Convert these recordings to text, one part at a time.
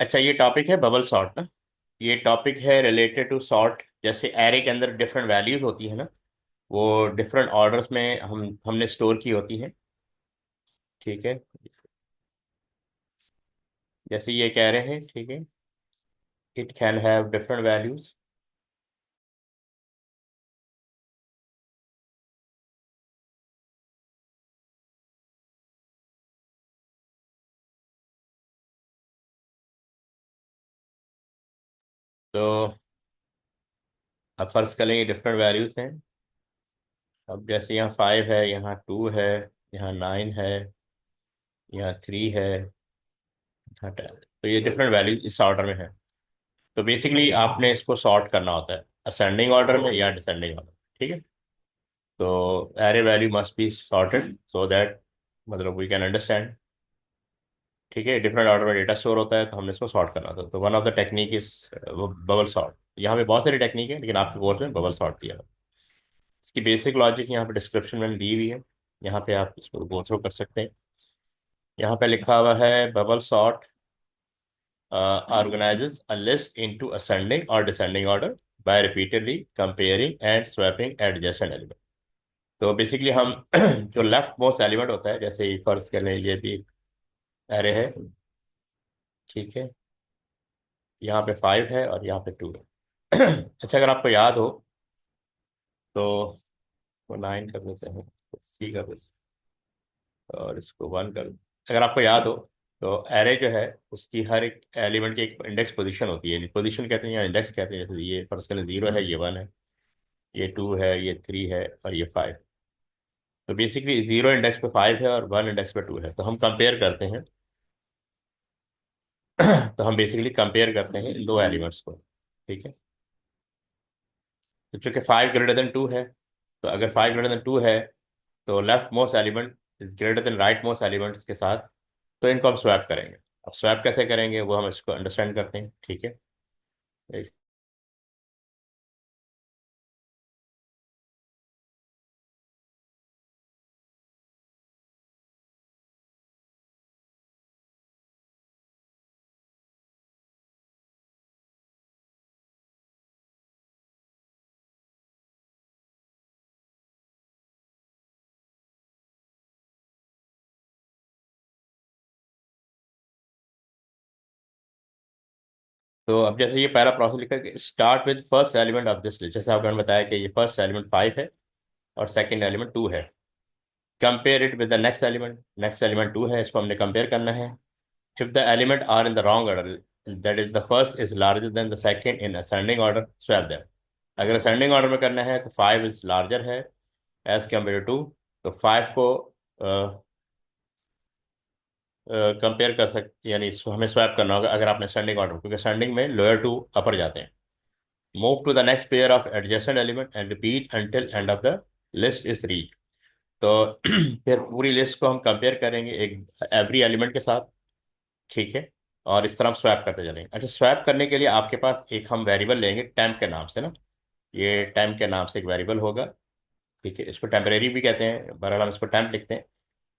अच्छा, ये टॉपिक है बबल सॉर्ट ना। ये टॉपिक है रिलेटेड टू सॉर्ट। जैसे एरे के अंदर डिफरेंट वैल्यूज होती है ना, वो डिफरेंट ऑर्डर्स में हमने स्टोर की होती हैं। ठीक है। जैसे ये कह रहे हैं, ठीक है, it can have different values. तो अब फर्ज करें ये डिफरेंट वैल्यूज हैं। अब जैसे यहाँ 5 है, यहाँ 2 है, यहाँ 9 है, यहाँ 3 है, यहाँ 10। तो ये डिफरेंट वैल्यूज इस ऑर्डर में है। तो बेसिकली आपने इसको सॉर्ट करना होता है असेंडिंग ऑर्डर में या डिसेंडिंग ऑर्डर। ठीक है। तो array value must be sorted so that, मतलब वी कैन अंडरस्टैंड। ठीक है, डिफरेंट ऑर्डर में डेटा स्टोर होता है, तो हमने इसको सॉर्ट करना था। तो one of the technique is bubble sort. यहाँ पे बहुत सारी टेक्निक है, लेकिन आपके कोर्स में बबल सॉर्ट दिया है। इसकी बेसिक लॉजिक यहाँ पे डिस्क्रिप्शन में दी हुई है। यहाँ पे आप इसको गो थ्रू कर सकते हैं। यहाँ पे लिखा हुआ है bubble sort organizes a list into ascending or descending order by repeatedly comparing and swapping adjacent element। तो बेसिकली हम जो लेफ्ट मोस्ट एलिमेंट होता है, जैसे फर्स्ट कर लें ये भी एरे है। ठीक है। यहाँ पे 5 है और यहाँ पे 2 है। अच्छा, अगर आपको याद हो तो वो 9 कर देते हैं, 3 कर देते हैं और इसको 1 कर देते हैं। अगर आपको याद हो तो एरे जो है उसकी हर एक एलिमेंट की एक इंडेक्स पोजीशन होती है। पोजीशन कहते हैं या इंडेक्स कहते हैं। जैसे ये फर्स्ट करें 0 है, ये 1 है, ये 2 है, ये 3 है और ये 5। तो बेसिकली 0 इंडेक्स पे 5 है और 1 इंडेक्स पे 2 है, तो हम कंपेयर करते हैं। तो हम बेसिकली कंपेयर करते हैं इन दो एलिमेंट्स को। ठीक है। तो चूंकि 5 ग्रेटर देन 2 है, तो अगर 5 ग्रेटर देन 2 है तो left most element is greater then right most elements के साथ, तो इनको हम स्वैप करेंगे। अब स्वैप कैसे करेंगे वो हम इसको अंडरस्टैंड करते हैं। ठीक है। तो अब जैसे ये पहला प्रोसेस लिखा है कि start with first element of this list. जैसे आपने बताया कि ये फर्स्ट एलिमेंट 5 है और सेकंड एलिमेंट 2 है। Compare it with the next element. Next element 2 है, इसको हमने कंपेयर करना है। If the element are in the wrong order, that is the first is larger than the second in ascending order, swap them। अगर ascending order में करना है तो 5 is larger है as compared to 2। तो 5 को कंपेयर कर सकते, यानी इसको हमें स्वैप करना होगा अगर आपने ascending order, क्योंकि ascending में लोअर टू अपर जाते हैं। Move to the next pair of adjacent element and repeat until end of the list is reach. तो फिर पूरी लिस्ट को हम कंपेयर करेंगे एक एवरी एलिमेंट के साथ। ठीक है। और इस तरह हम स्वैप करते चलेंगे। अच्छा, स्वैप करने के लिए आपके पास एक हम वेरिएबल लेंगे टेम्प के नाम से ना। ये टेम्प के नाम से एक वेरिएबल होगा। ठीक है, इसको टेम्परेरी भी कहते हैं, बहरहाल हम इसको टेम्प लिखते हैं।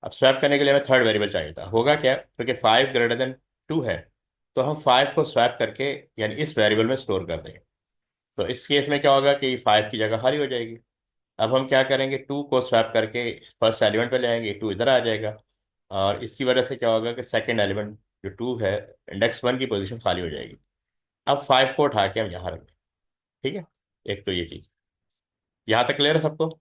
अब स्वैप करने के लिए हमें थर्ड वेरिएबल चाहिए था। होगा क्या, क्योंकि 5 ग्रेटर देन 2 है, तो हम 5 को स्वैप करके यानी इस वेरिएबल में स्टोर कर देंगे। तो इस केस में क्या होगा कि 5 की जगह खाली हो जाएगी। अब हम क्या करेंगे, 2 को स्वैप करके फर्स्ट एलिमेंट पे ले आएंगे, 2 इधर आ जाएगा। और इसकी वजह से क्या होगा कि सेकंड एलिमेंट जो 2 है, इंडेक्स 1 की पोजीशन खाली हो जाएगी। अब 5 को उठा के हम यहाँ रखें। ठीक है। एक तो ये चीज़, यहाँ तक क्लियर है सबको?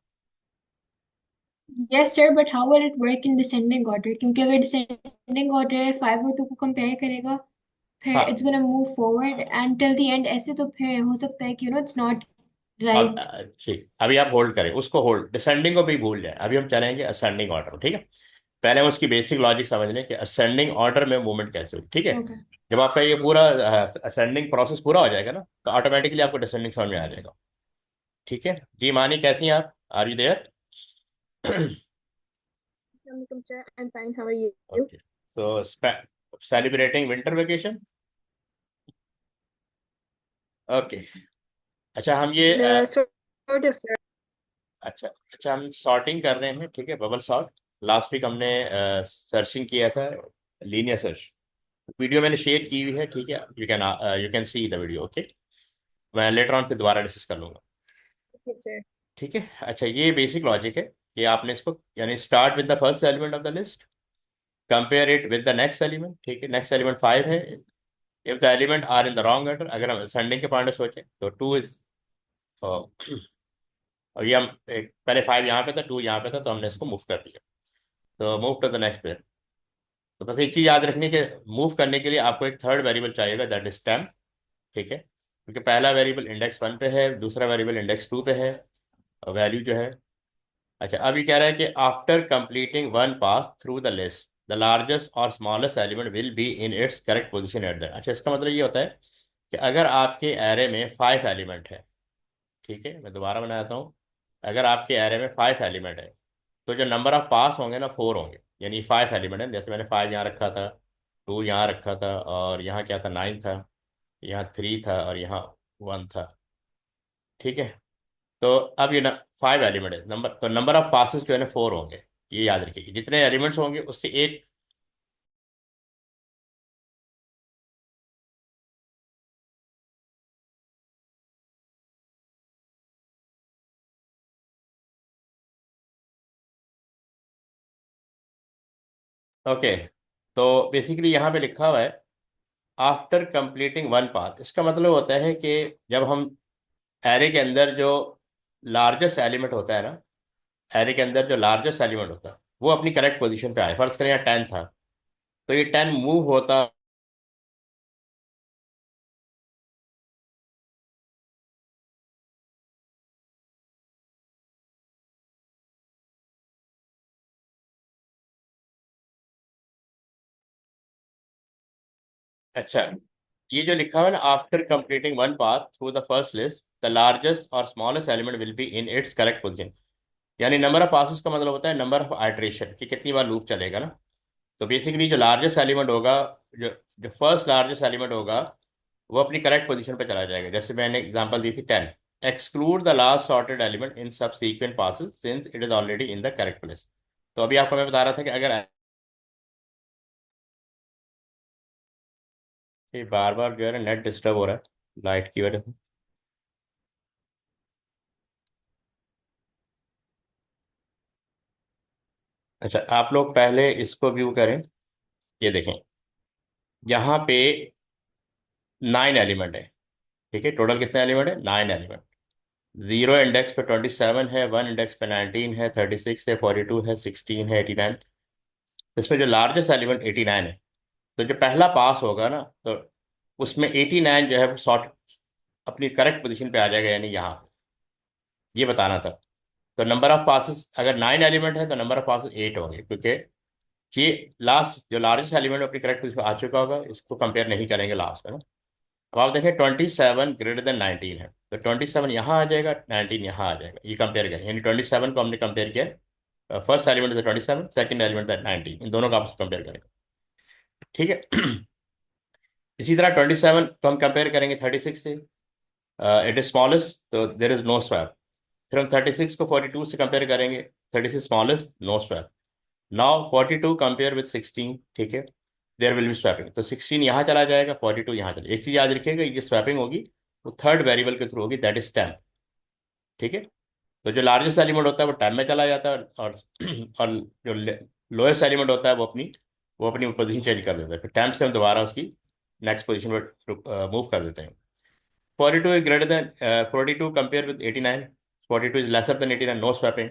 Yes sir, but how will it work in descending order? क्योंकि अगर डिसेंडिंग ऑर्डर है, 5 और 2 को कंपेयर करेगा, फिर इट्स हाँ। Gonna move forward and till the end. ऐसे तो फिर हो सकता है कि इट्स नॉट अब राइट। ठीक, अभी आप होल्ड करें, उसको होल्ड, डिसेंडिंग को भी भूल जाए। अभी हम चलेंगे असेंडिंग ऑर्डर। ठीक है। पहले हम उसकी बेसिक लॉजिक समझ लें कि असेंडिंग ऑर्डर में मूवमेंट कैसे होगी। ठीक है। ओके। जब आपका ये पूरा असेंडिंग प्रोसेस पूरा हो जाएगा ना, तो ऑटोमेटिकली आपको डिसेंडिंग समझ में आ जाएगा। ठीक है जी। मानी कैसी हैं आप, are you there? Assalamualaikum sir, I'm fine. How are you? Okay. तो सेलिब्रेटिंग विंटर वेकेशन। ओके। अच्छा, हम ये Sort of sir. अच्छा अच्छा, हम सॉर्टिंग कर रहे हैं। ठीक है, बबल सॉर्ट। लास्ट वीक हमने सर्चिंग किया था, लीनियर सर्च। वीडियो मैंने शेयर की हुई है, ठीक है, you can see the video, okay. मैं लेटर ऑन फिर दोबारा डिस्कस कर लूंगा। Okay sir. ठीक है। अच्छा, ये बेसिक लॉजिक है कि आपने इसको, यानी start with the first element of the list, compare it with the next element, ठीक है, नेक्स्ट एलिमेंट 5 है। If the element are in the wrong order, अगर हम असेंडिंग के पॉइंट में सोचें तो 2 इज, और ये हम पहले 5 यहाँ पे था, 2 यहाँ पे था, तो हमने इसको मूव कर दिया। तो move to the next pair. तो बस एक चीज याद रखनी है कि मूव करने के लिए आपको एक थर्ड वेरिएबल चाहिएगा, दैट इज टेम्प, ठीक है, क्योंकि पहला वेरिएबल इंडेक्स 1 पे है, दूसरा वेरिएबल इंडेक्स 2 पे है, और वैल्यू जो है। अच्छा, अब ये कह रहा है कि after completing one pass through the list the largest और smallest element will be in its correct position at the. अच्छा, इसका मतलब ये होता है कि अगर आपके एरे में 5 एलिमेंट है, ठीक है, मैं दोबारा बनाता हूँ। अगर आपके एरे में 5 एलिमेंट है, तो जो नंबर ऑफ पास होंगे ना 4 होंगे, यानी 5 एलिमेंट है, जैसे मैंने 5 यहाँ रखा था, 2 यहाँ रखा था, और यहाँ क्या था, 9 था, यहाँ 3 था, और यहाँ 1 था, ठीक है। तो अब ये 5 एलिमेंट है नंबर, तो नंबर ऑफ पासेस जो है ना 4 होंगे। ये याद रखिए, जितने एलिमेंट्स होंगे उससे एक। ओके, तो बेसिकली यहाँ पे लिखा हुआ है आफ्टर कंप्लीटिंग वन पाथ, इसका मतलब होता है कि जब हम एरे के अंदर जो लार्जेस्ट एलिमेंट होता है ना, एरे के अंदर जो लार्जेस्ट एलिमेंट होता है वो अपनी करेक्ट पोजीशन पे आए। फर्ज करें यहाँ 10 था, तो ये 10 मूव होता। अच्छा, ये जो लिखा हुआ है ना, after completing one path through the first list the largest और smallest element will be in its correct position, यानी नंबर ऑफ पासेस का मतलब होता है नंबर ऑफ आइट्रेशन, कि कितनी बार लूप चलेगा ना। तो बेसिकली जो लार्जेस्ट एलिमेंट होगा, जो जो फर्स्ट लार्जेस्ट एलिमेंट होगा, वो अपनी करेक्ट पोजीशन पे चला जाएगा। जैसे मैंने एग्जांपल दी थी 10, exclude the last sorted element in subsequent passes since it is already in the correct place. तो अभी आपको मैं बता रहा था कि अगर ये बार बार जो है ना नेट डिस्टर्ब हो रहा है लाइट की वजह से। अच्छा, आप लोग पहले इसको व्यू करें, ये देखें, यहाँ पे 9 एलिमेंट है, ठीक है, टोटल कितने एलिमेंट है, 9 एलिमेंट। जीरो इंडेक्स पे 27 है, वन इंडेक्स पे 19 है, 36 है, 42 है, 16 है, 89। इसमें जो लार्जेस्ट एलिमेंट 89 है, तो जो पहला पास होगा ना, तो उसमें 89 जो है वो सॉर्ट अपनी करेक्ट पोजीशन पे आ जाएगा, यानी यहाँ पे। ये बताना था। तो नंबर ऑफ पासेस, अगर 9 एलिमेंट है तो नंबर ऑफ पासेस 8 होंगे, क्योंकि ये लास्ट जो लार्जेस्ट एलिमेंट अपनी करेक्ट पोजीशन पे आ चुका होगा, इसको कंपेयर नहीं करेंगे लास्ट में ना। अब आप देखें 27 ग्रेटर देन 19 है, तो 27 यहाँ आ जाएगा, 19 यहाँ आ जाएगा, ये कंपेयर करें, यानी 27 को हमने कंपेयर किया, फर्स्ट एलिमेंट था 27, सेकंड एलिमेंट था 19, इन दोनों का आप कंपेयर करेंगे, ठीक है। इसी तरह 27 को हम कंपेयर करेंगे 36 से, इट इज स्मॉलेस्ट, तो देर इज नो स्वैप। फिर हम 36 को 42 से कंपेयर करेंगे, 36 smallest, no swap. Now 42 compare with 16, ठीक है, देयर विल बी स्वैपिंग, तो 16 यहाँ चला जाएगा, 42 यहाँ चला। एक चीज याद रखिएगा, ये स्वैपिंग होगी वो थर्ड वेरिएबल के थ्रू होगी, दैट इज टेम्प, ठीक है। तो जो लार्जेस्ट एलिमेंट होता है वो टाइम में चला जाता है, और जो लोएस्ट एलिमेंट होता है वो अपनी पोजीशन चेंज कर देता है, फिर टाइम से हम दोबारा उसकी नेक्स्ट पोजीशन पर मूव कर देते हैं। 42 is greater than 42 compare with 89, 42 is lesser than 89, no swapping.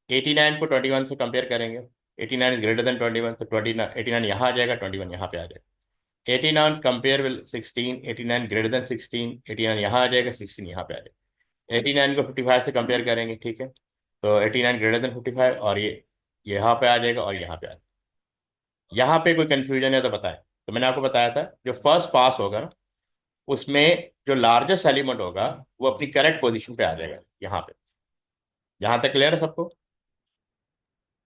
89 को 21 से कंपेयर करेंगे, 89 इज ग्रेटर देन 21, तो 29, 89 यहाँ आ जाएगा, 21 यहाँ पे आ जाएगा। 89 कंपेयर विद 16, 89 ग्रेटर देन 16, 89 यहाँ आ जाएगा, 16 यहाँ पे आ जाएगा। 89 को 55 से कंपेयर करेंगे, ठीक है, तो 89 ग्रेटर देन 55, और ये यहाँ पे आ जाएगा और यहाँ पे आ जाएगा। यहाँ पे कोई कंफ्यूजन है तो बताएं। तो मैंने आपको बताया था जो फर्स्ट पास होगा ना, उसमें जो लार्जेस्ट एलिमेंट होगा वो अपनी करेक्ट पोजीशन पे आ जाएगा यहाँ पे। यहाँ तक क्लियर है सबको?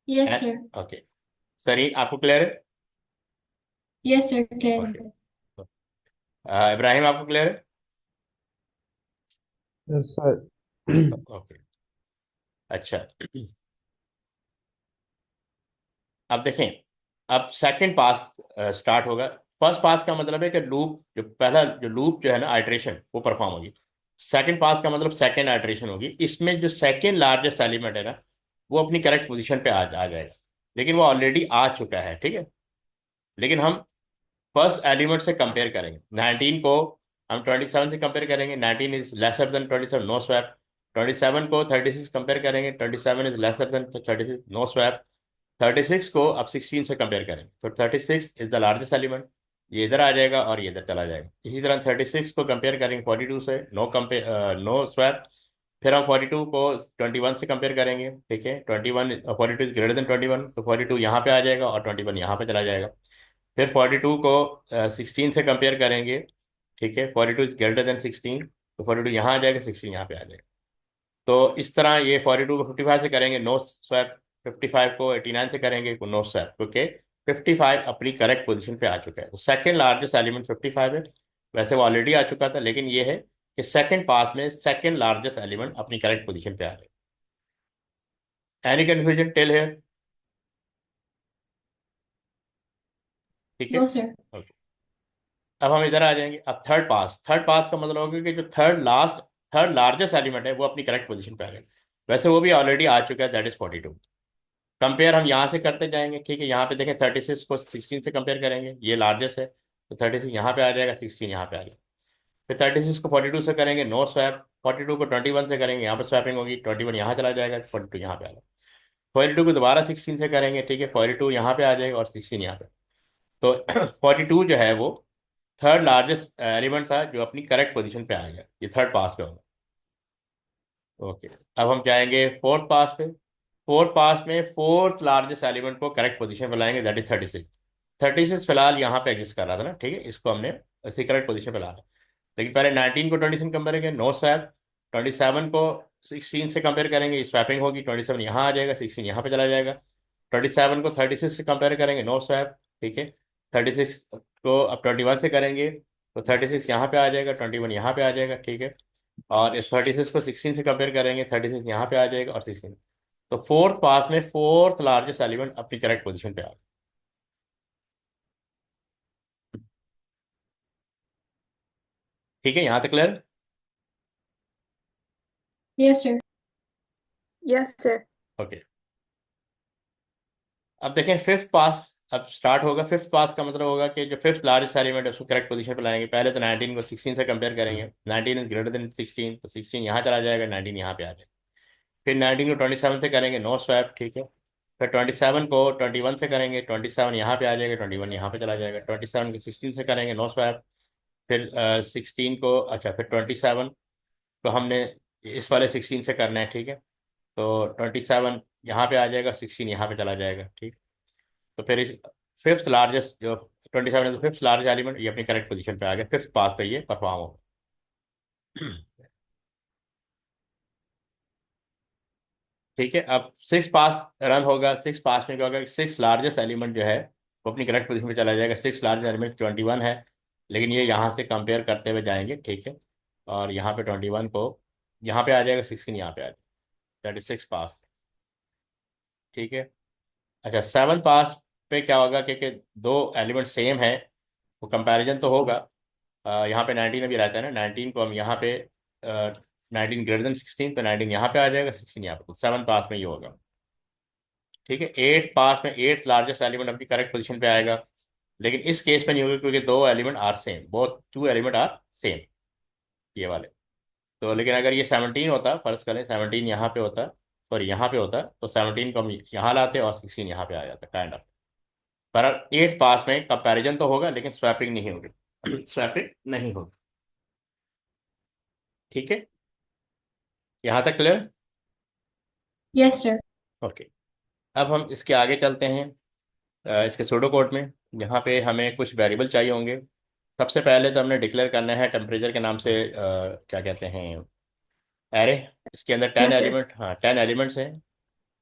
Yes sir. ओके, सरी आपको क्लियर है? यस सर, क्लियर ओके, है। इब्राहिम आपको क्लियर है? Yes sir. ओके, अच्छा। अब देखें, अब सेकंड पास स्टार्ट होगा। फर्स्ट पास का मतलब है कि लूप जो पहला जो लूप जो है ना आइट्रेशन वो परफॉर्म होगी। सेकंड पास का मतलब सेकंड आइट्रेशन होगी, इसमें जो सेकंड लार्जेस्ट एलिमेंट है ना वो अपनी करेक्ट पोजीशन पे आ जाएगा, लेकिन वो ऑलरेडी आ चुका है, ठीक है। लेकिन हम फर्स्ट एलिमेंट से कंपेयर करेंगे 19 को, हम 27 से कंपेयर करेंगे, 19 is lesser than 27, no swap. 27 को 36 कंपेयर करेंगे, 27 is lesser than 36, no swap. 36 को अब 16 से कंपेयर करेंगे तो 36 इज द लार्जेस्ट एलिमेंट, ये इधर आ जाएगा और ये इधर चला जाएगा। इसी तरह 36 को कंपेयर करेंगे 42 से, नो कंपेयर, नो स्वैप। फिर हम 42 को 21 से कंपेयर करेंगे, ठीक है, 21, 42 इज ग्रेटर देन 21, तो 42 यहाँ पे आ जाएगा और 21 यहाँ पे चला जाएगा। फिर 42 को 16 से कंपेयर करेंगे, ठीक है, 42 इज ग्रेटर देन 16, तो 42 यहाँ आ जाएगा, 16 यहाँ पे आ जाएगा। तो इस तरह ये 42 को 55 से करेंगे, नो स्वैप। 55 को 89 से करेंगे, नो स्वैप, क्योंकि 55 अपनी करेक्ट पोजीशन पे आ चुका है। तो सेकंड लार्जेस्ट एलिमेंट 55 है, वैसे वो ऑलरेडी आ चुका था, लेकिन ये है कि सेकंड पास में सेकंड लार्जेस्ट एलिमेंट अपनी करेक्ट पोजीशन पे आ जाए। Any confusion till here? ठीक है, नो सर। ओके। अब हम इधर आ जाएंगे, अब थर्ड पास। थर्ड पास का मतलब होगा कि जो थर्ड लार्जेस्ट एलिमेंट है वो अपनी करेक्ट पोजीशन पे आ जाएगा, वैसे वो भी ऑलरेडी आ चुका है, दैट इज 42। कंपेयर हम यहाँ से करते जाएंगे, ठीक है, यहाँ पे देखें 36 को 16 से कंपेयर करेंगे, ये लार्जेस्ट है, तो 36 यहाँ पे आ जाएगा, 16 यहाँ पे आ जाएगा। फिर 36 को 42 से करेंगे, नो स्वैप। 42 को 21 से करेंगे, यहाँ पे स्वैपिंग होगी, 21 यहाँ चला जाएगा, 42 यहाँ पे आ जाएगा। 42 को दोबारा 16 से करेंगे, ठीक है, 42 यहाँ पे आ जाएगा और 16 यहाँ पे। तो 42 जो है वो थर्ड लार्जेस्ट एलिमेंट था जो अपनी करेक्ट पोजीशन पे आ गया, ये थर्ड पास पे होगा। ओके, अब हम जाएंगे फोर्थ पास पे। फोर्थ पास में फोर्थ लार्जेस्ट एलिमेंट को करेक्ट पोजीशन पे लाएंगे, दैट इज 36। 36 फिलहाल यहाँ पे एग्जिस्ट कर रहा था ना, ठीक है, इसको हमने इसकी करेक्ट पोजीशन पे लाना है। लेकिन पहले 19 को 20 से कंपेयर करेंगे, नो स्वैप। 27 को 16 से कंपेयर करेंगे, स्वैपिंग होगी, 27 यहाँ आ जाएगा, 16 यहाँ पे चला जाएगा। 27 को 36 से कंपेयर करेंगे, नो स्वैप, ठीक है। 36 को अब 21 से करेंगे तो 36 यहाँ पे आ जाएगा, 21 यहाँ पे आ जाएगा, ठीक है। और इस 36 को 16 से कंपेयर करेंगे, 36 यहाँ पे आ जाएगा और 16। तो फोर्थ पास में फोर्थ लार्जेस्ट एलिमेंट अपनी करेक्ट पोजीशन पे आ गया। ठीक है, यहाँ तक clear? Yes sir. Yes sir. Okay, अब देखें फिफ्थ पास अब स्टार्ट होगा। फिफ्थ पास का मतलब होगा कि जो फिफ्थ लार्जेस्ट एलिमेंट है उसको करेक्ट पोजीशन पे लाएंगे। पहले तो 19 को 16 से कंपेयर करेंगे, 19 इज ग्रेटर देन 16, तो 16 यहाँ चला जाएगा, 19 यहाँ पे आ जाएगा। फिर 19 को 27 से करेंगे, नो स्वैप, ठीक है। फिर 27 को 21 से करेंगे, 27 यहाँ पे आ जाएगा, 21 यहाँ पे चला जाएगा। 27 को 16 से करेंगे, नो स्वैप। फिर 16 को, अच्छा, फिर 27 तो हमने इस वाले 16 से करना है, ठीक है। तो 27 यहाँ पे आ जाएगा, 16 यहाँ पे चला जाएगा, ठीक। तो फिर इस फिफ्थ लार्जेस्ट जो 27 फिफ्थ लार्ज एलिमेंट ये अपनी करेक्ट पोजीशन पे आ गया, फिफ्थ पास पे ये परफॉर्म होगा। ठीक है, अब सिक्स पास रन होगा। सिक्स पास में क्या होगा, सिक्स लार्जेस्ट एलिमेंट जो है वो अपनी करेक्ट पोजीशन पे चला जाएगा। सिक्स लार्जेस्ट एलिमेंट 21 है, लेकिन ये यहाँ से कंपेयर करते हुए जाएंगे, ठीक है। और यहाँ पे 21 को यहाँ पे आ जाएगा, 16 यहाँ पे आ जाएगा, दैट इज सिक्स पास, ठीक है। अच्छा, सेवन पास पे क्या होगा, क्योंकि दो एलिमेंट सेम है, वो कंपैरिजन तो होगा। यहाँ पे 19 अभी रहता है ना, 19 को हम यहाँ पे 19 ग्रेटर देन 16, तो 19 यहाँ पे आ जाएगा, 16 यहाँ पे, तो सेवन पास में ये होगा, ठीक है। एट्थ पास में एट्थ लार्जेस्ट एलिमेंट अपनी करेक्ट पोजीशन पे आएगा, लेकिन इस केस में नहीं होगा क्योंकि दो element are same, both two element are same, ये वाले। तो लेकिन अगर ये 17 होता, फर्ज करें 17 यहाँ पे होता, सॉरी यहाँ पे होता, तो 17 को हम यहाँ लाते और 16 यहाँ पे आ जाता, काइंड ऑफ। पर एट्थ पास में कंपैरिजन तो होगा लेकिन स्वैपिंग नहीं होगी, स्वैपिंग नहीं होगी, ठीक है, यहाँ तक क्लियर? Yes sir. ओके, अब हम इसके आगे चलते हैं, इसके सूडो कोड में। यहाँ पे हमें कुछ वेरिएबल चाहिए होंगे। सबसे पहले तो हमने डिक्लेयर करना है टेम्परेचर के नाम से, क्या कहते हैं, एरे। इसके अंदर 10 यस सर। एलिमेंट, हाँ 10 एलिमेंट्स हैं,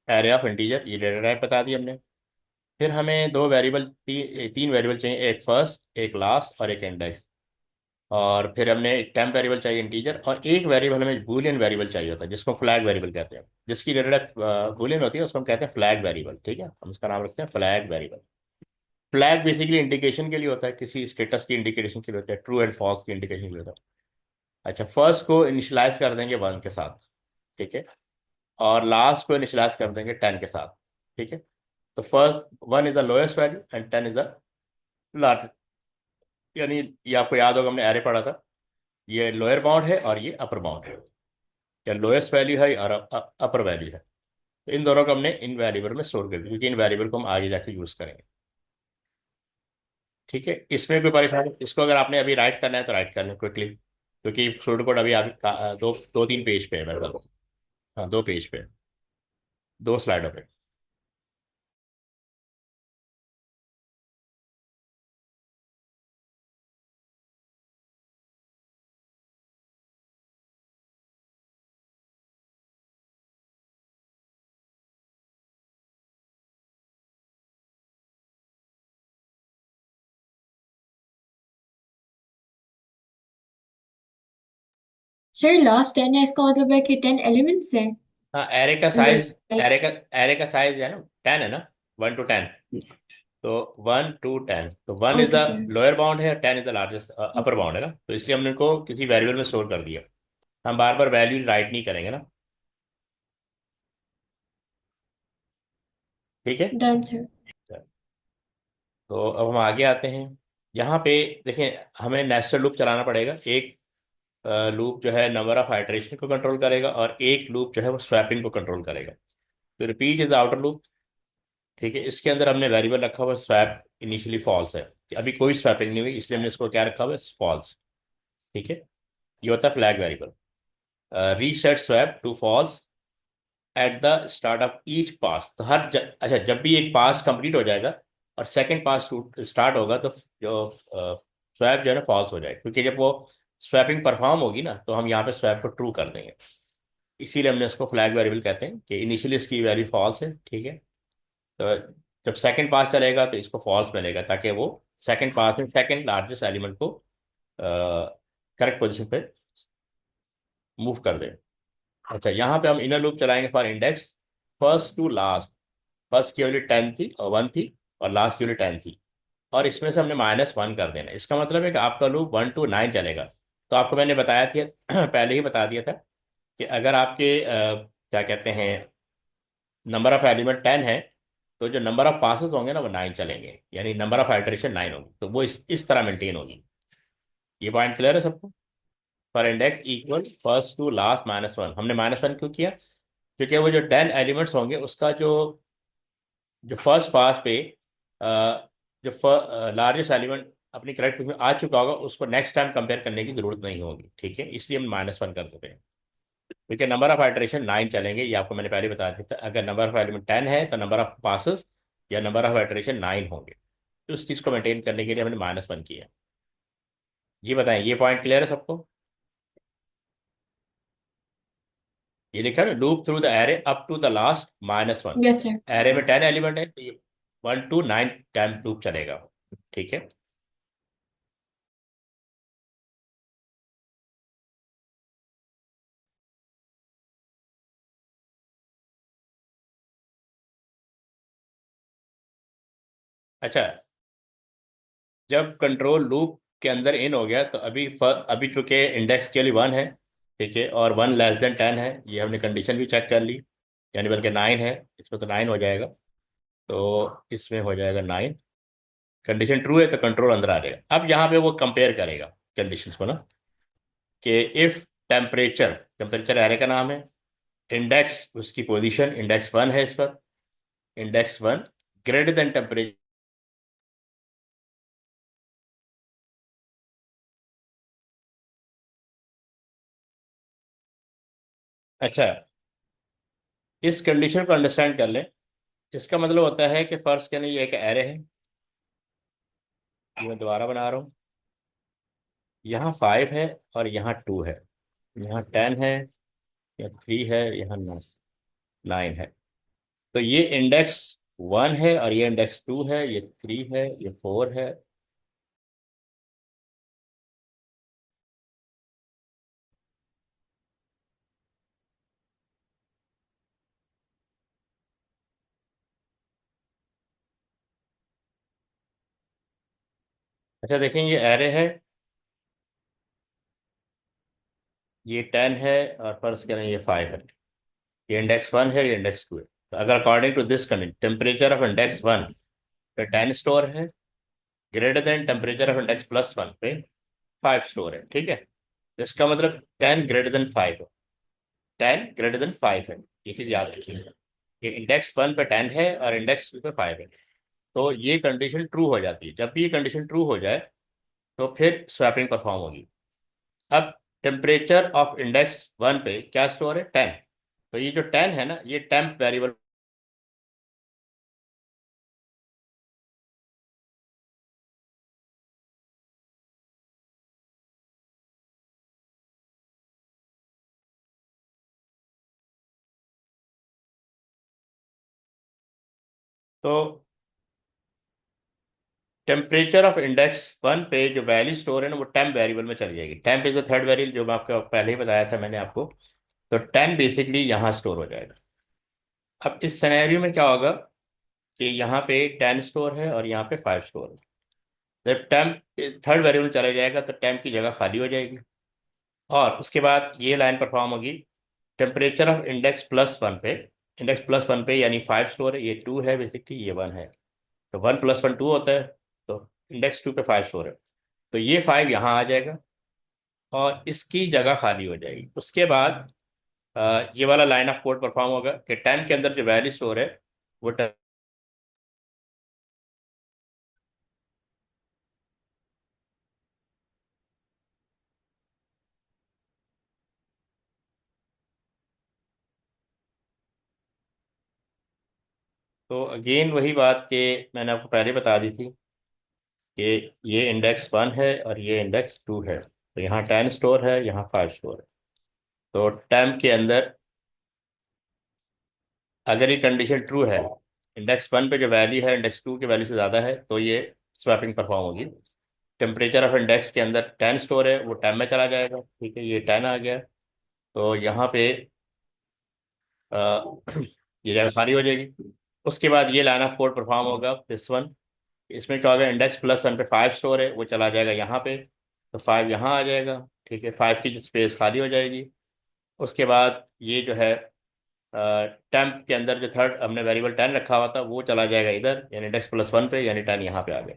एरे ऑफ इंटीजर, ये डेटा टाइप बता दी हमने। फिर हमें दो वेरिएबल, तीन वेरिएबल चाहिए, एक फर्स्ट, एक लास्ट और एक इंडेक्स। और फिर हमने एक टेम्प वेरिएबल चाहिए इंटीजर, और एक वेरिएबल हमें बूलियन वेरिएबल चाहिए होता है जिसको फ्लैग वेरिएबल कहते हैं। जिसकी डेटा टाइप बूलियन होती है उसको हम कहते हैं फ्लैग वेरिएबल, ठीक है, हम उसका नाम रखते हैं flag variable. Flag basically indication के लिए होता है, किसी स्टेटस की इंडिकेशन के लिए होता है, ट्रू एंड फॉल्स की इंडिकेशन के लिए होता है। अच्छा, फर्स्ट को इनिशियलाइज कर देंगे 1 के साथ, ठीक है, और लास्ट को इनिशियलाइज कर देंगे 10 के साथ, ठीक है। तो first 1 is the lowest value and 10 is the largest, यानी ये आपको याद होगा, हमने एरे पढ़ा था, ये लोअर बाउंड है और ये अपर बाउंड है, या लोएस्ट वैल्यू है और अपर वैल्यू है। तो इन दोनों को हमने इन वेरिएबल में स्टोर कर दिया, क्योंकि इन वेरिएबल को हम आगे जाके यूज करेंगे, ठीक है। इसमें कोई परेशानी, इसको अगर आपने अभी राइट करना है तो राइट कर लें क्विकली, क्योंकि स्टूडेंट कोड अभी आप दो दो तीन पेज पे है मेरे पास। हाँ, 2 पेज पे, 2 स्लाइडों पे। सर लास्ट 10 है, इसका मतलब है कि 10 एलिमेंट्स हैं हाँ, एरे का अंदर साइज, एरे का लिस्ट। एरे का साइज है ना 10, है ना, 1 to 10। तो 1 to 10, तो 1 is okay the sir. Lower bound है, 10 is the largest upper okay, bound है ना, तो इसलिए हमने इनको किसी वेरिएबल में स्टोर कर दिया। हम बार बार वैल्यू राइट नहीं करेंगे ना, ठीक है। Done sir. तो अब हम आगे आते हैं। यहाँ पे देखें, हमें नेस्टेड लूप चलाना पड़ेगा। एक लूप जो है नंबर ऑफ आइटरेशन को कंट्रोल करेगा, और एक लूप जो है वो स्वैपिंग को कंट्रोल करेगा। तो repeat is the outer loop, ठीक है। इसके अंदर हमने वेरिएबल रखा हुआ स्वैप इनिशियली फॉल्स है, कि अभी कोई स्वैपिंग नहीं हुई, इसलिए हमने इसको क्या रखा हुआ है, फॉल्स, ठीक है। ये होता है flag variable. Reset swap to false at the start of each pass, तो अच्छा, जब भी एक पास कंप्लीट हो जाएगा और सेकंड पास स्टार्ट होगा, तो जो स्वैप जो है ना फॉल्स हो जाएगा, क्योंकि जब वो स्वैपिंग परफॉर्म होगी ना, तो हम यहाँ पे स्वैप को ट्रू कर देंगे। इसीलिए हमने उसको फ्लैग वेरिएबल कहते हैं, कि इनिशियली इसकी वैल्यू फॉल्स है, ठीक है। तो जब सेकंड पास चलेगा तो इसको फॉल्स मिलेगा, ताकि वो सेकंड पास में सेकंड लार्जेस्ट एलिमेंट को करेक्ट पोजीशन पे मूव कर दे। अच्छा, यहाँ पे हम इनर लूप चलाएंगे for index first to last. First की वैल्यू 10 थी और 1 थी, और लास्ट की वैल्यू 10 थी, और इसमें से हमने -1 कर देना। इसका मतलब है कि आपका लूप 1 to 9 चलेगा। तो आपको मैंने बताया था पहले ही बता दिया था, कि अगर आपके क्या कहते हैं, नंबर ऑफ एलिमेंट 10 है, तो जो नंबर ऑफ पासेस होंगे ना वो 9 चलेंगे, यानी नंबर ऑफ आइटरेशन 9 होगी, तो वो इस तरह मेंटेन होगी। ये पॉइंट क्लियर है सबको? For index equal first to last -1। हमने -1 क्यों किया? क्योंकि वो जो 10 एलिमेंट्स होंगे, उसका जो जो फर्स्ट पास पे जो लार्जेस्ट एलिमेंट अपनी करेक्ट में आ चुका होगा, उसको नेक्स्ट टाइम कंपेयर करने की जरूरत नहीं होगी, ठीक है। इसलिए हम -1 कर देते हैं, क्योंकि नंबर ऑफ आइटरेशन 9 चलेंगे, ये आपको मैंने पहले बता दिया था। अगर नंबर ऑफ एलिमेंट 10 है, तो नंबर ऑफ पासेस या नंबर ऑफ आइटरेशन 9 होंगे। तो उस चीज़ को मेंटेन करने के लिए हमने -1 किया। ये बताएं, ये पॉइंट क्लियर है सबको? ये लिखा है ना, loop through the array up to the last -1। Yes sir. Array में 10 एलिमेंट है, तो ये 1 to 9 टाइम लूप चलेगा, ठीक है। अच्छा, जब कंट्रोल लूप के अंदर इन हो गया, तो अभी चूंकि इंडेक्स के लिए 1 है, ठीक है, और 1 <10 है, ये हमने कंडीशन भी चेक कर ली, यानी बल्कि 9 है, इसमें तो 9 हो जाएगा, तो इसमें हो जाएगा 9। कंडीशन ट्रू है तो कंट्रोल अंदर आ जाएगा। अब यहाँ पे वो कंपेयर करेगा कंडीशंस को ना, कि इफ टेम्परेचर, टेम्परेचर एरे का नाम है, इंडेक्स उसकी पोजीशन इंडेक्स 1 है इस पर, इंडेक्स 1 ग्रेटर देन टेम्परेचर। अच्छा, इस कंडीशन को अंडरस्टैंड कर लें। इसका मतलब होता है कि फर्स्ट के लिए ये एक एरे है, ये मैं दोबारा बना रहा हूँ। यहाँ 5 है और यहाँ 2 है, यहाँ 10 है, यहाँ 3 है, यहाँ 9 है। तो ये इंडेक्स 1 है, और ये इंडेक्स 2 है, ये 3 है, ये 4 है। अच्छा देखें, ये एरे है, ये 10 है, और फर्स्ट करें ये 5 है। ये इंडेक्स 1 है, ये इंडेक्स 2 है। तो अगर according to this condition temperature of index 1 पे 10 स्टोर है, greater than temperature of index plus 1 पे 5 स्टोर है, ठीक है। तो इसका मतलब 10 ग्रेटर देन 5 है, 10 ग्रेटर देन 5 है। ये चीज़ याद रखिएगा, ये इंडेक्स 1 पे 10 है और इंडेक्स 2 पे 5 है। तो ये कंडीशन ट्रू हो जाती है। जब भी ये कंडीशन ट्रू हो जाए तो फिर स्वैपिंग परफॉर्म होगी। अब टेम्परेचर ऑफ इंडेक्स 1 पे क्या स्टोर है, 10। तो ये जो 10 है ना, ये टेम्प वेरिएबल। तो टेम्परेचर ऑफ इंडेक्स 1 पे जो वैल्यू स्टोर है ना, वो टेम्प वेरिएबल में चली जाएगी। Temp is the third variable, जो मैं आपको पहले ही बताया था मैंने आपको। तो 10 बेसिकली यहाँ स्टोर हो जाएगा। अब इस सिनेरियो में क्या होगा कि यहाँ पे 10 स्टोर है और यहाँ पे 5 स्टोर है। जब टेम्प थर्ड वेरिएबल चला जाएगा तो टेम्प की जगह खाली हो जाएगी, और उसके बाद ये लाइन परफॉर्म होगी टेम्परेचर ऑफ इंडेक्स प्लस 1 पे। इंडेक्स प्लस 1 पे यानी 5 स्टोर है, ये 2 है बेसिकली, ये 1 है। तो 1 प्लस 1 2 होता है। तो इंडेक्स 2 पे 5 स्टोर है, तो ये 5 यहाँ आ जाएगा और इसकी जगह खाली हो जाएगी। उसके बाद ये वाला लाइन ऑफ कोड परफॉर्म होगा कि टाइम के अंदर जो वैल्यू स्टोर है वो तो अगेन वही बात कि मैंने आपको पहले बता दी थी कि ये इंडेक्स 1 है और ये इंडेक्स 2 है। तो यहाँ 10 स्टोर है, यहाँ 5 स्टोर है। तो टाइम के अंदर अगर ये कंडीशन ट्रू है, इंडेक्स 1 पे जो वैल्यू है इंडेक्स 2 की वैल्यू से ज़्यादा है, तो ये स्वैपिंग परफॉर्म होगी। टेम्परेचर ऑफ इंडेक्स के अंदर 10 स्टोर है, वो 10 में चला जाएगा, ठीक है, ये 10 आ गया। तो यहाँ पे अ, ये जगह खाली हो जाएगी। उसके बाद ये लाइन ऑफ कोड परफॉर्म होगा दिस वन। इसमें क्या होगा, इंडेक्स प्लस 1 पे 5 स्टोर है, वो चला जाएगा यहाँ पे। तो 5 यहाँ आ जाएगा, ठीक है, 5 की स्पेस खाली हो जाएगी। उसके बाद ये जो है टेम्प के अंदर जो थर्ड हमने वेरिएबल 10 रखा हुआ था वो चला जाएगा इधर, यानी इंडेक्स प्लस 1 पे, यानी 10 यहाँ पे आ गया।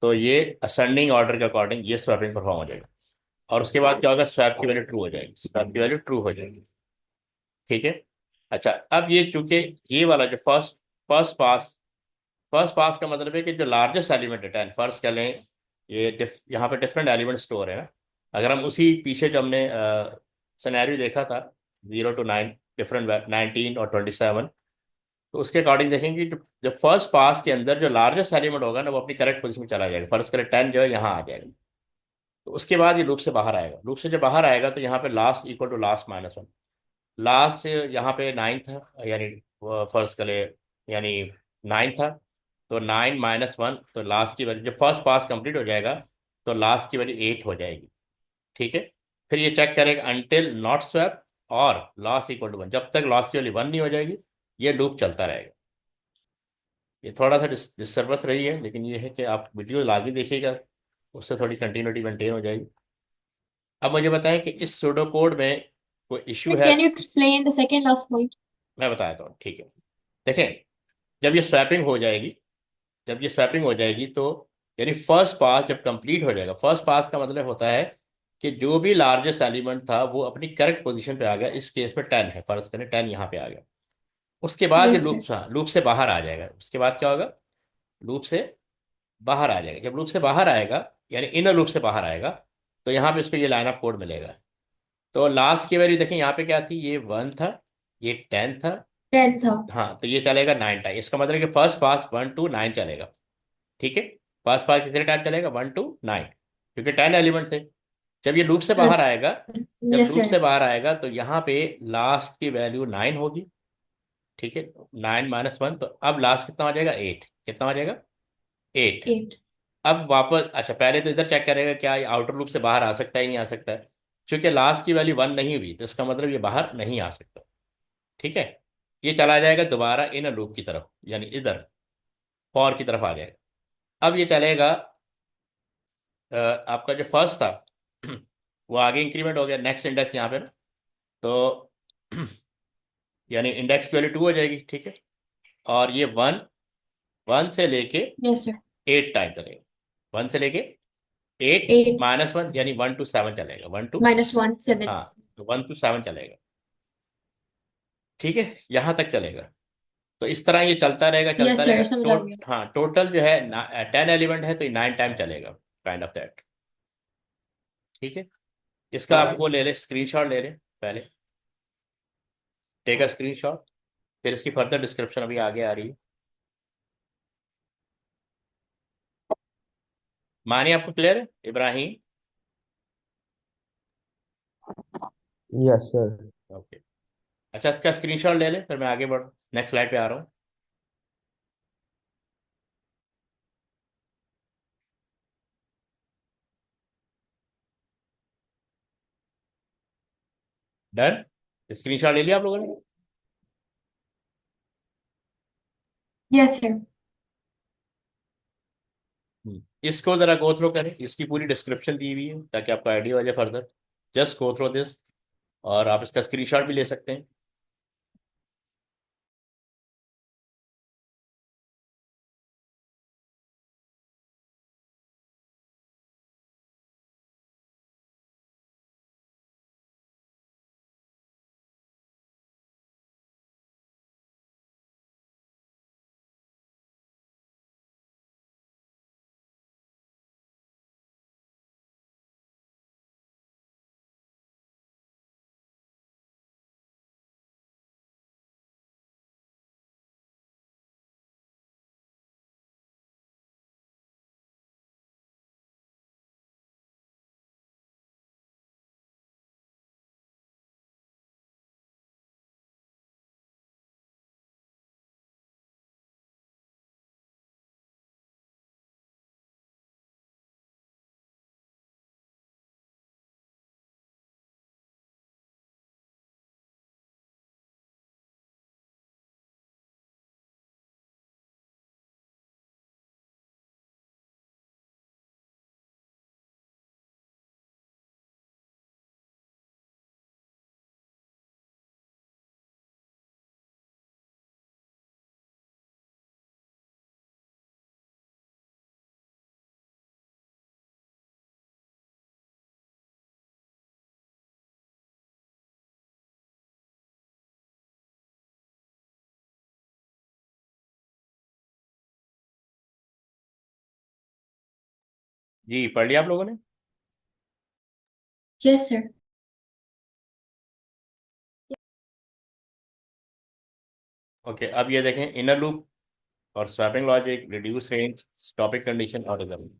तो ये असेंडिंग ऑर्डर के अकॉर्डिंग ये स्वैपिंग परफॉर्म हो जाएगा। और उसके बाद क्या होगा, स्वैप की वैल्यू ट्रू हो जाएगी, स्वैप की वैल्यू ट्रू हो जाएगी, ठीक है। अच्छा, अब ये चूंकि ये वाला जो फर्स्ट पास फर्स्ट पास का मतलब है कि जो लार्जेस्ट एलिमेंट है 10, फर्स्ट कह लें, ये यहाँ पे डिफरेंट एलिमेंट स्टोर है ना। अगर हम उसी पीछे जो हमने सिनेरियो देखा था 0 to 9, डिफरेंट 19 और 27, तो उसके अकॉर्डिंग देखेंगे कि जो फर्स्ट पास के अंदर जो लार्जेस्ट एलिमेंट होगा ना, वो अपनी करेक्ट पोजीशन में चला जाएगा। फर्स्ट करें 10 जो है यहाँ आ जाएगा। तो उसके बाद ये लूप से बाहर आएगा, लूप से जब बाहर आएगा तो यहाँ पे last equal to last minus 1। Last से यहाँ पे 9 था, यानी फर्स्ट करें, यानी 9 था। तो 9 - 1, तो लास्ट की वैल्यू जब फर्स्ट पास कंप्लीट हो जाएगा तो लास्ट की वैल्यू 8 हो जाएगी, ठीक है। फिर ये चेक करेगा अनटिल नॉट स्वैप और लास्ट इक्वल टू 1। जब तक लास्ट की वैल्यू 1 नहीं हो जाएगी ये लूप चलता रहेगा। ये थोड़ा सा डिस्टर्बेंस रही है, लेकिन ये है कि आप वीडियो लाजमी देखिएगा, उससे थोड़ी कंटिन्यूटी मेंटेन हो जाएगी। अब मुझे बताएं कि इस सूडो कोड में कोई इश्यू है। Can you explain the second last point? मैं बताता हूँ, ठीक है। देखें, जब ये स्वैपिंग हो जाएगी, जब ये स्वैपिंग हो जाएगी तो यानी फर्स्ट पास जब कंप्लीट हो जाएगा, फर्स्ट पास का मतलब होता है कि जो भी लार्जेस्ट एलिमेंट था वो अपनी करेक्ट पोजीशन पे आ गया। इस केस में 10 है, फर्स्ट करें 10 यहाँ पे आ गया। उसके बाद ये Yes, लूप, sir. हाँ, लूप से बाहर आ जाएगा। उसके बाद क्या होगा, लूप से बाहर आ जाएगा। जब लूप से बाहर आएगा, यानी इनर लूप से बाहर आएगा, तो यहाँ पे इसको ये लाइन ऑफ कोड मिलेगा। तो लास्ट की वैल्यू देखें यहाँ पे क्या थी, ये 1 था, ये 10 था। 10 था। हाँ, तो ये चलेगा 9 टाइम। इसका मतलब है कि फर्स्ट पास 1 to 9 चलेगा, ठीक है। फर्स्ट पास कितने टाइम चलेगा, 1 to 9, क्योंकि 10 एलिमेंट थे। जब ये लूप से Uh, बाहर आएगा, जब yes, लूप से sir. बाहर आएगा तो यहाँ पे लास्ट की वैल्यू 9 होगी, ठीक है। 9 - 1, तो अब लास्ट कितना हो जाएगा, 8। कितना हो जाएगा, 8। 8. अब वापस, अच्छा, पहले तो इधर चेक करेगा क्या ये आउटर लूप से बाहर आ सकता है, नहीं आ सकता है। क्योंकि लास्ट की वैल्यू 1 नहीं हुई तो इसका मतलब ये बाहर नहीं आ सकता, ठीक है। ये चला जाएगा दोबारा इनर लूप की तरफ, यानी इधर फॉर की तरफ आ जाएगा। अब ये चलेगा आपका जो फर्स्ट था वो आगे इंक्रीमेंट हो गया, नेक्स्ट इंडेक्स यहाँ पे ना, तो यानी इंडेक्स की वैल्यू 2 हो जाएगी, ठीक है। और ये 1, 1 से लेके यस सर। 8 टाइम चलेगा, 1 से लेके 8 8 -1 यानी 1 to 7 चलेगा, 1 to, -1 7। हाँ, तो 1 to 7 चलेगा, ठीक है, यहाँ तक चलेगा। तो इस तरह ये चलता यस सर, रहेगा समझ आ गया। हाँ, टोटल जो है 10 एलिमेंट है तो ये 9 टाइम चलेगा, काइंड ऑफ दैट, ठीक है। इसका आप वो ले ले, स्क्रीनशॉट ले ले पहले, टेक अ स्क्रीनशॉट, फिर इसकी फर्दर डिस्क्रिप्शन अभी आगे आ रही है। मानी आपको क्लियर है इब्राहिम? Yes sir. ओके, अच्छा, इसका स्क्रीनशॉट ले ले, फिर मैं आगे बढ़, नेक्स्ट स्लाइड पे आ रहा हूँ। डन, स्क्रीनशॉट ले लिया आप लोगों ने? Yes sir. इसको जरा गो थ्रो करें, इसकी पूरी डिस्क्रिप्शन दी हुई है ताकि आपको आइडिया हो जाए further. Just go through this, और आप इसका स्क्रीनशॉट भी ले सकते हैं। जी, पढ़ लिया आप लोगों ने? Yes sir. ओके, अब ये देखें, इनर लूप और swapping logic, reduce range, topic condition और रिजल्ट।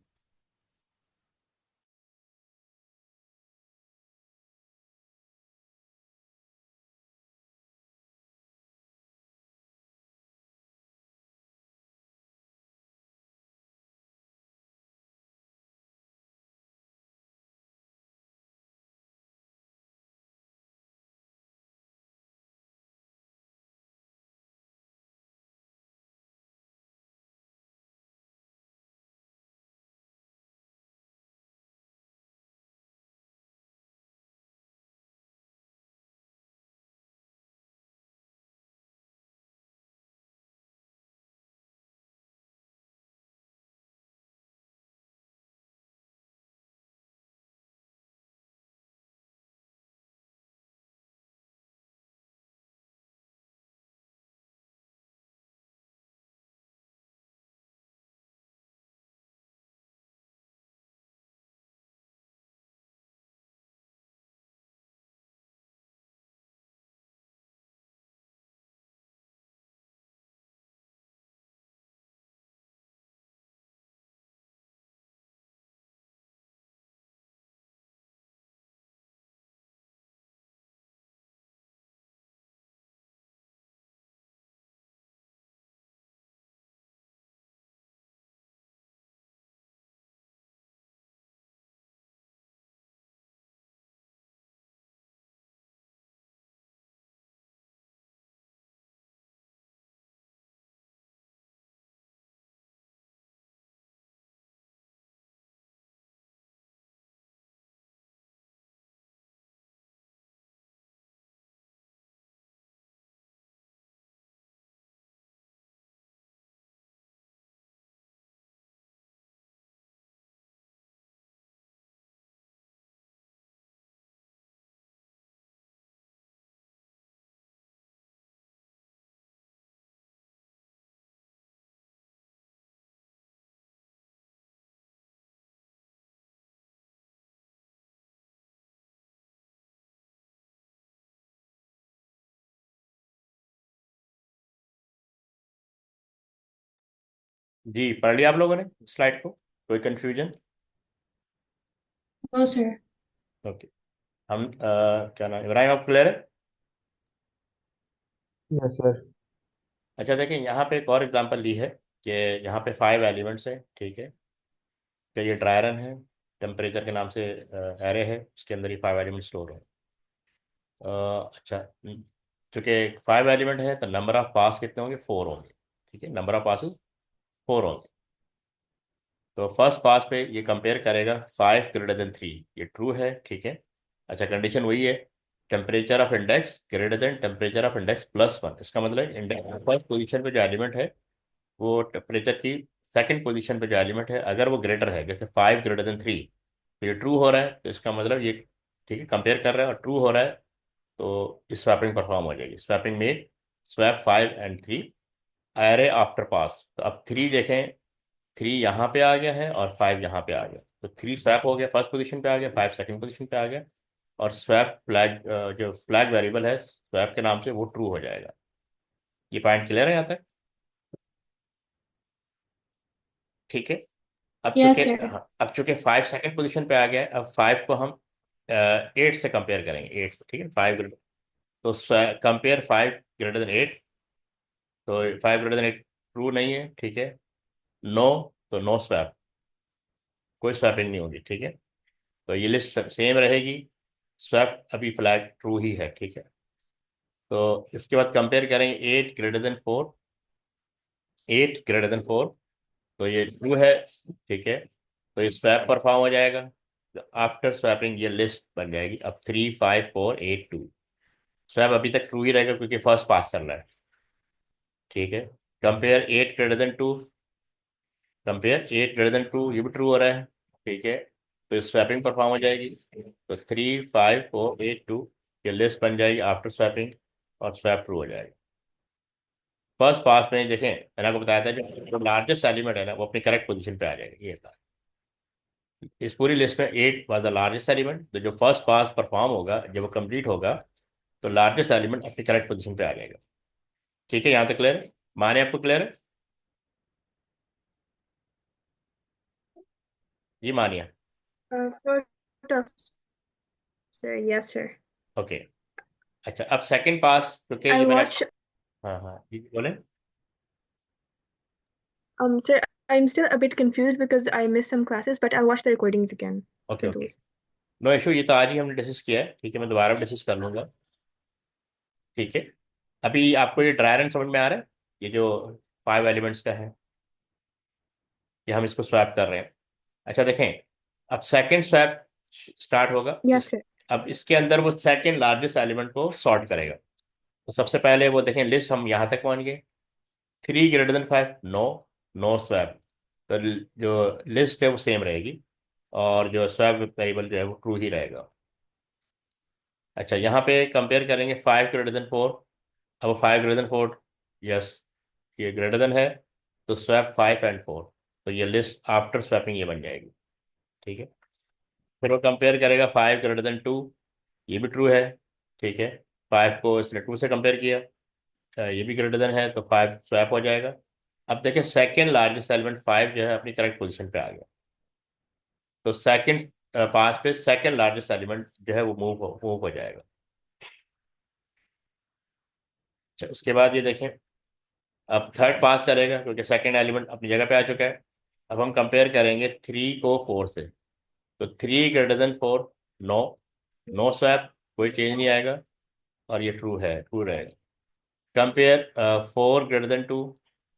जी पढ़ लिया आप लोगों ने स्लाइड को? कोई कंफ्यूजन? No sir. ओके। हम क्या नाम, इब्राहिम, आप क्लियर है? Yes, sir. अच्छा देखिए, यहाँ पे एक और एग्जांपल ली है कि यहाँ पे 5 एलिमेंट्स है, ठीक है। कि ये ड्राई रन है, टेम्परेचर के नाम से एरे है, उसके अंदर ये 5 एलिमेंट स्टोर है। अच्छा, चूंकि 5 एलिमेंट है तो नंबर ऑफ पास कितने होंगे? 4 होंगे, ठीक है। नंबर ऑफ पासेस 4 होंगे। तो फर्स्ट पास पे ये कंपेयर करेगा 5 ग्रेटर देन 3, ये ट्रू है, ठीक है। अच्छा, कंडीशन वही है, temperature of index greater than temperature of index plus 1। इसका मतलब इंडेक्स फर्स्ट पोजीशन पे जो एलिमेंट है वो टेम्परेचर की सेकंड पोजीशन पे जो एलिमेंट है, अगर वो ग्रेटर है, जैसे 5 ग्रेटर देन 3, तो ये ट्रू हो रहा है। तो इसका मतलब ये, ठीक है, कंपेयर कर रहा है और ट्रू हो रहा है, तो स्वैपिंग परफॉर्म हो जाएगी। स्वैपिंग में स्वैप 5 and 3 एरे आफ्टर पास। तो अब 3 देखें, 3 यहाँ पे आ गया है और 5 यहाँ पे आ गया, तो 3 स्वैप हो गया, फर्स्ट पोजीशन पे आ गया, 5 सेकंड पोजीशन पे आ गया। और स्वैप फ्लैग, जो फ्लैग वेरिएबल है स्वैप के नाम से, वो ट्रू हो जाएगा। ये पॉइंट क्लियर है यहाँ तक? ठीक है। अब चूंकि, यस सर। हाँ, अब चूंकि 5 सेकंड पोजीशन पे आ गया है, अब 5 को हम 8 से कंपेयर करेंगे, 8 से, ठीक है। 5 ग्रेटर, तो कंपेयर 5 ग्रेटर देन 8, तो 5 ग्रेटर देन 8 ट्रू नहीं है, ठीक है। नो, तो नो स्वैप, कोई स्वैपिंग नहीं होगी, ठीक है। तो ये लिस्ट सेम रहेगी, स्वैप अभी फ्लैग ट्रू ही है, ठीक है। तो इसके बाद कंपेयर करेंगे 8 ग्रेटर देन 4, 8 ग्रेटर देन 4, तो ये ट्रू है, ठीक है। तो ये स्वैप परफॉर्म हो जाएगा। आफ्टर स्वैपिंग ये लिस्ट बन जाएगी। अब 3, 5, 4, 8, 2, स्वैप अभी तक ट्रू ही रहेगा क्योंकि फर्स्ट पास चल रहा है, ठीक है। Compare 8 greater than 2, compare 8 greater than 2, ये भी ट्रू हो रहा है, ठीक है। तो स्वैपिंग परफॉर्म हो जाएगी। तो 3, 5, 4, 8, 2, ये लिस्ट बन जाएगी आफ्टर स्वैपिंग, और स्वैप ट्रू हो जाएगा। फर्स्ट पास में देखें, मैंने आपको बताया था जो लार्जेस्ट एलिमेंट है ना, वो अपनी करेक्ट पोजीशन पे आ जाएगा, ये था। इस पूरी लिस्ट में 8 वाज द लार्जेस्ट एलिमेंट, तो जो फर्स्ट पास परफॉर्म होगा, जब वो कंप्लीट होगा, तो लार्जेस्ट एलिमेंट अपनी करेक्ट पोजीशन पे आ जाएगा, ठीक है। यहाँ तक क्लियर है? माने आपको क्लियर है? जी मानिए। Sort of, sir. Yes, sir. Okay. अच्छा, अब सेकंड पास, क्योंकि I ये मैंने, watched. हाँ हाँ जी बोले। Sir, I'm still a bit confused because I missed some classes, but I'll watch the recordings again okay for okay, those. No issue, ये तो आज ही हमने डिस्कस किया है, ठीक है। मैं दोबारा डिस्कस कर लूंगा, ठीक है। अभी आपको ये ड्राई रन समझ में आ रहा है? ये जो 5 एलिमेंट्स का है, ये हम इसको स्वैप कर रहे हैं। अच्छा देखें, अब सेकंड स्वैप स्टार्ट होगा Yes, इस, sir. अब इसके अंदर वो सेकंड लार्जेस्ट एलिमेंट को सॉर्ट करेगा। तो सबसे पहले वो देखें, लिस्ट हम यहाँ तक पहुंच गए, 3 greater than 5, no, no swap. तो जो लिस्ट है वो सेम रहेगी, और जो स्वैप वेरिएबल जो है वो ट्रू ही रहेगा। अच्छा, यहाँ पे कंपेयर करेंगे 5 ग्रेटर देन 4। अब 5 ग्रेटर देन 4, यस, ये ग्रेटर देन है, तो स्वैप 5 and 4, तो ये लिस्ट आफ्टर स्वैपिंग ये बन जाएगी, ठीक है। फिर वो कंपेयर करेगा 5 ग्रेटर देन 2, ये भी ट्रू है, ठीक है। 5 को इसने 2 से कंपेयर किया, ये भी ग्रेटर देन है, तो 5 स्वैप हो जाएगा। अब देखिए, सेकेंड लार्जेस्ट एलिमेंट 5 जो है अपनी करेक्ट पोजीशन पे आ गया, तो सेकेंड पास पे सेकेंड लार्जेस्ट एलिमेंट जो है वो मूव हो जाएगा। अच्छा, उसके बाद ये देखें, अब थर्ड पास चलेगा क्योंकि सेकेंड एलिमेंट अपनी जगह पे आ चुका है। अब हम कंपेयर करेंगे 3 को 4 से, तो 3 greater than 4, no, no swap, कोई चेंज नहीं आएगा, और ये ट्रू है, ट्रू रहेगा। कंपेयर 4 ग्रेटर देन 2,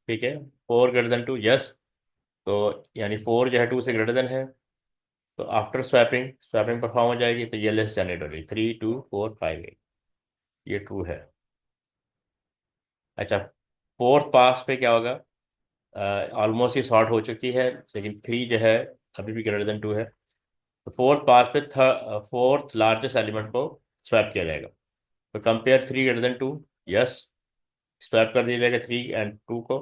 ठीक है। 4 ग्रेटर देन 2, यस, तो यानी 4 जो है 2 से ग्रेटर देन है, तो आफ्टर स्वैपिंग, स्वैपिंग परफॉर्म हो जाएगी, तो ये लिस्ट जनरेट हो जाएगी, 3, 2, 4, 5, 8, ये ट्रू है। अच्छा, फोर्थ पास पे क्या होगा? ऑलमोस्ट ही सॉर्ट हो चुकी है, लेकिन 3 जो है अभी भी ग्रेटर देन 2 है, तो फोर्थ पास पे फोर्थ लार्जेस्ट एलिमेंट को स्वैप किया जाएगा। तो compare 3 greater then 2, yes, swap कर दिया जाएगा 3 and 2 को,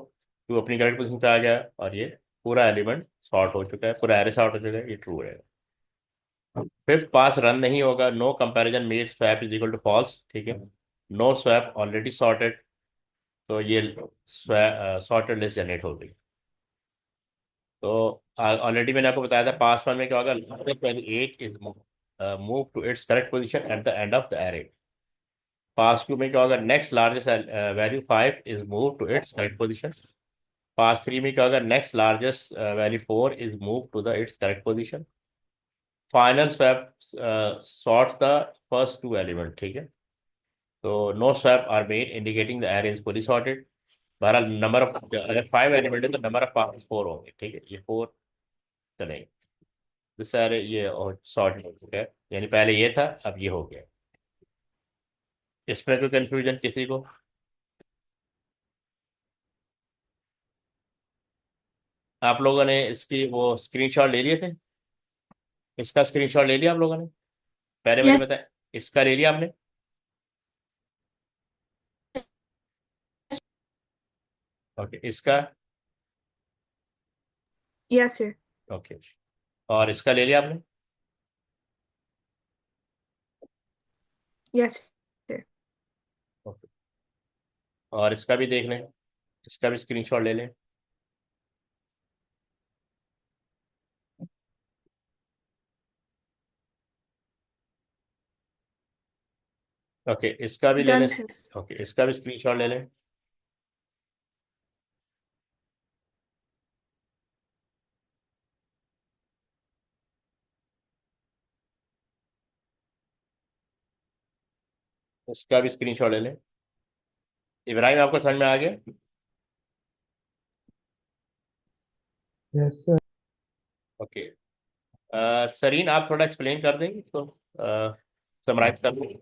2 अपनी करेक्ट पोजीशन पे आ गया, और ये पूरा एलिमेंट सॉर्ट हो चुका है, पूरा एरे सॉर्ट हो चुका है, ये ट्रू रहेगा। फिफ्थ पास रन नहीं होगा, no comparison made swap is equal to false, ठीक है। नो स्वैप ऑलरेडी सॉर्टेड, तो ये सॉर्टेड लिस्ट जनरेट हो गई। तो ऑलरेडी मैंने आपको बताया था पास वन में क्या होगा, largest value 8 is move to its correct position at the end of the array. Pass two में क्या होगा, next largest value 5 is move to its correct position. Pass three में क्या होगा, next largest value 4 is move to the its correct position. Final swap sorts the first two element, ठीक है। तो no swap are made indicating the array is fully sorted. बहरहाल number of, अगर 5 element है तो नंबर ऑफ पास 4 होंगे, ठीक है, ये 4 चलेंगे। तो सर ये और सॉर्ट हो चुका है, यानी पहले ये था अब ये हो गया। इसमें कोई कंफ्यूजन किसी को? आप लोगों ने इसकी वो स्क्रीनशॉट ले लिए थे? इसका स्क्रीनशॉट ले लिया आप लोगों ने? पहले मुझे यस बताएं, इसका ले लिया आपने? ओके, इसका? Yes, sir. ओके, और इसका ले लिया आपने? Yes, sir. ओके, और इसका भी देख लें, इसका भी स्क्रीनशॉट ले लें। ओके, इसका भी ले लें। Done, sir. ओके, इसका भी स्क्रीनशॉट ले लें। इसका भी स्क्रीनशॉट ले लें। इब्राहिम, आपको समझ में आ गया? Yes, sir. ओके, सरीन आप थोड़ा एक्सप्लेन कर देंगे इसको, समराइज कर देंगे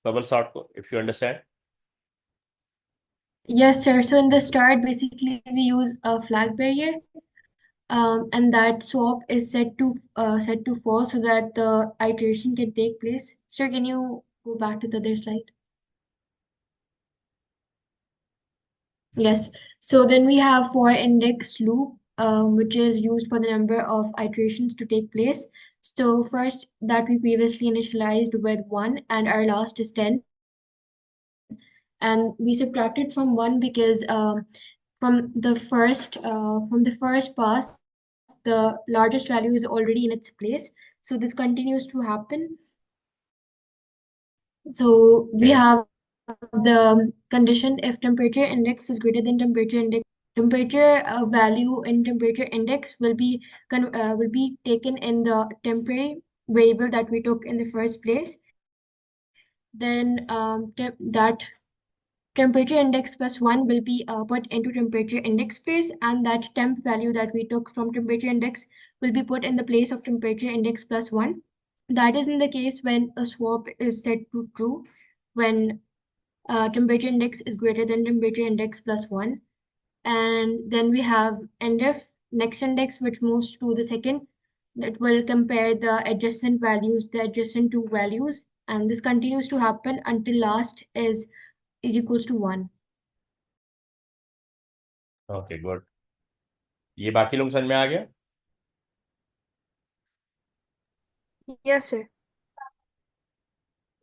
बबल सॉर्ट को, if you understand. Yes, sir. So in the start, basically we use a flag barrier, and that swap is set to false so that the iteration can take place. Sir, can you go back to the other slide? Yes. So then we have for index loop, which is used for the number of iterations to take place. So first that we previously initialized with 1 and our last is 10. And we subtracted from 1 because from the first pass, the largest value is already in its place. So this continues to happen. So we Okay. have the condition if temperature index is greater than temperature index. Temperature value in temperature index will be taken in the temporary variable that we took in the first place. Then that temperature index plus 1 will be put into temperature index place, and that temp value that we took from temperature index will be put in the place of temperature index plus 1. That is in the case when a swap is set to true, when temperature index is greater than temperature index plus 1. And then we have NF, next index, which moves to the second, that will compare the adjacent values, the adjacent two values, and this continues to happen until last is equals to 1. Okay, good. ये बाकी लोग समझ में आ गया? Yes, sir.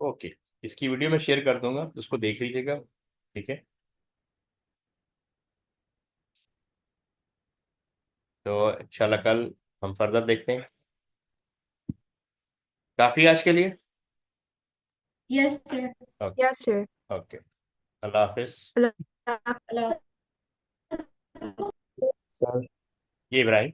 Okay, इसकी video मैं share कर दूंगा, उसको देख लीजिएगा, ठीक है। तो इंशाल्लाह कल हम फर्दर देखते हैं। काफ़ी आज के लिए। Yes, sir. Okay. Yes, sir. Okay, अल्लाह हाफिज। Allah. Hello. Sir. ये इब्राहिम।